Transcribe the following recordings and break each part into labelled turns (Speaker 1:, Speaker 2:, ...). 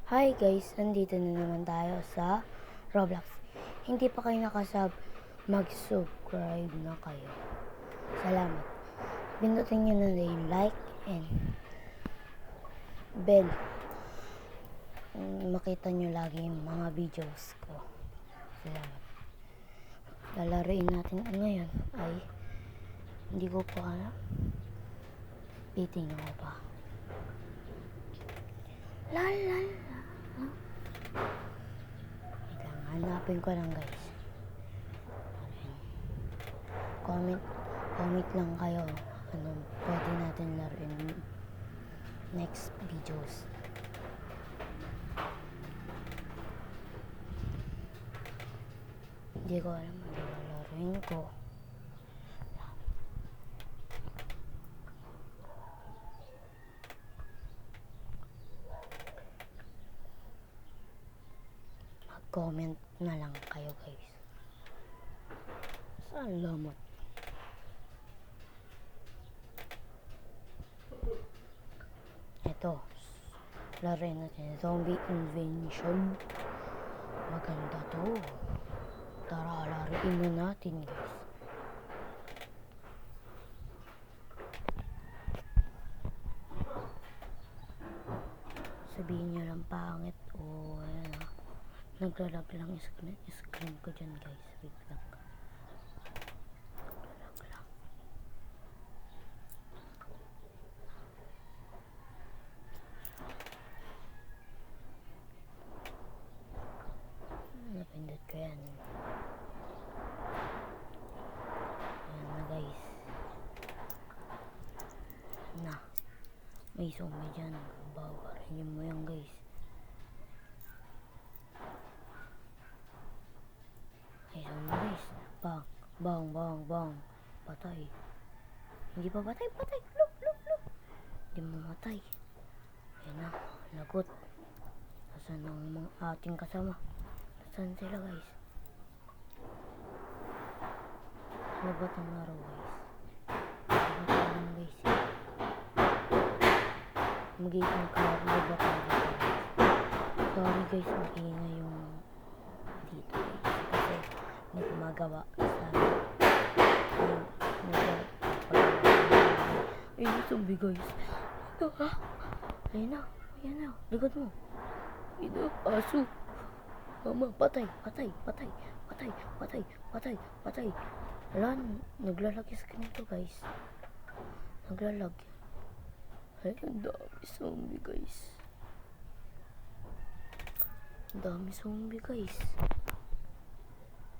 Speaker 1: Hi guys, nandito na naman tayo sa Roblox. Hindi pa kayo nakasub, mag-subscribe na kayo. Salamat. Pindutin nyo na yung like and bell. Makita nyo lagi yung mga videos ko. Salamat. Lalaroin natin ngayon ay hindi ko pa alam. Titingnan ko pa. Hanapin ko lang guys. Comment lang kayo anong pwede natin laruin next videos. Hindi ko alam ano laruin ko. Comment na lang kayo guys. Salamat. Ito, laruin natin Zombie Invasion. Maganda to. Tara, laruin na natin guys. Sabihin nyo lang pangit o naglalag lang screen ko dyan guys. Wait lang. Naglalag lang. Napindot ko yan. Ayan na guys. Na. May zombie dyan. Babarin mo yan guys. Guys, bang, patay. Hindi pa patay. Look. Hindi mamatay. Ayan na, lagot. Nasaan ang mga ating kasama? Nasaan sila guys? Lagot ang araw guys. Lagot lang guys. Magiging lagot ang araw guys. Sorry guys, mag-iingay yung dito guys. Kasi may gumagawa sa ayun, zombie guys. Ito ha. Ayan na. Likod mo. Ito, aso. Mama, patay. Wala, naglalag yung screen to guys. Naglalag. Ay, ang dami zombie guys.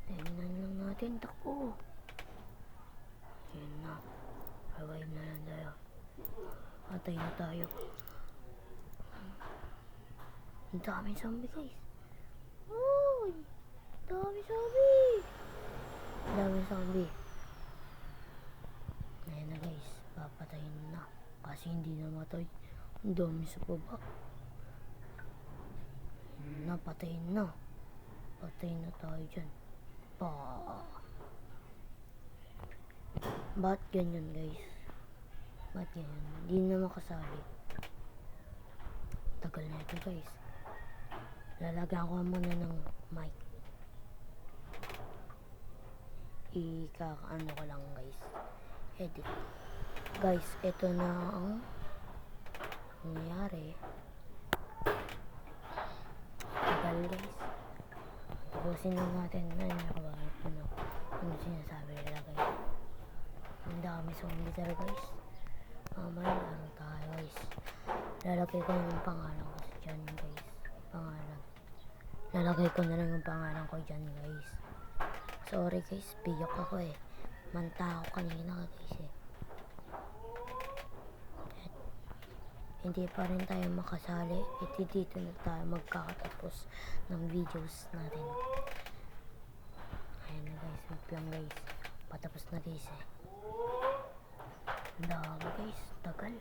Speaker 1: Tingnan lang natin, takbo. Ayan na. Revive na lang tayo. Patay na tayo. Ang dami zombie guys. Uy! Dami zombie. Ayan na guys. Papatayin na. Kasi hindi namatay. Ang dami sa baba. Patayin na. Patay na tayo dyan. Ba't ganyan guys? Hindi na makasali. Tagal na ito guys. Lalagyan ko muna ng mic. Ano ko lang guys. Edit. Guys, ito na ang nangyayari. Tagal guys. Tapusin lang natin. Ano sinasabi nila guys. Ang dami zombie talaga guys. Mamaya ano tayo guys. Lalagay ko yung pangalan ko dyan guys. Lalagay ko na lang yung pangalan ko dyan guys. Sorry guys, piyok ako manta ako kanina guys Hindi pa rin tayo makasali. Dito na tayo magkakatapos ng videos natin. Ayan na guys, lang guys. Patapos na guys Dami guys, tagal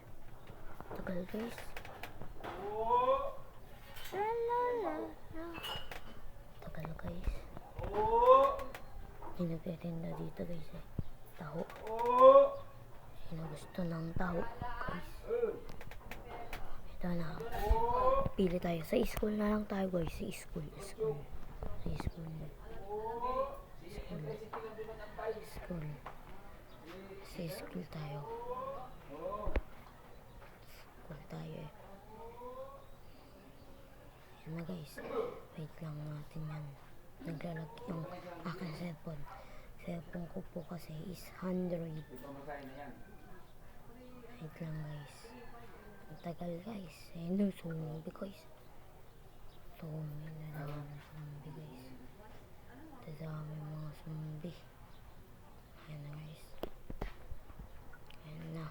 Speaker 1: guys. Tagal guys. May nagtitinda dito guys taho. Sino gusto ng taho guys? Ito na. Pili tayo. Sa school na lang tayo guys. Sa school. School. Sa school. School. School. Sa school tayo. School tayo eh. Yan na guys. Wait lang natin yan. Naglalag yung aking cellphone. Cellphone ko po kasi is 100. Wait lang guys. Ang tagal guys. Ayun yung zombie guys. Zombie na dami zombie guys. Dadami mga zombie. Ayan na guys. Ayan na.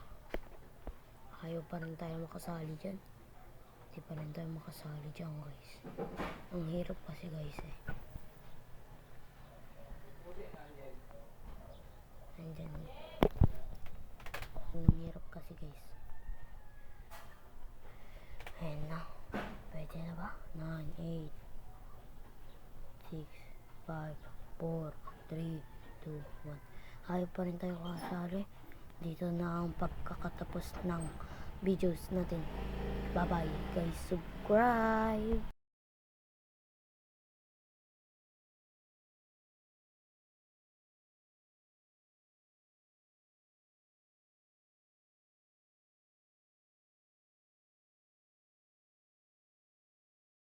Speaker 1: Ayaw pa rin tayo makasali dyan. Hindi pa rin tayo makasali dyan guys. Ang hirap kasi guys eh. Andyan. Ang hirap kasi guys. Ayan na. Pwede na ba? 9, 8, 6, 5, 4, 3, 2, 1. Ayaw pa rin tayo kasali. Dito na ang pagkakatapos ng videos natin. Bye bye guys. Subscribe.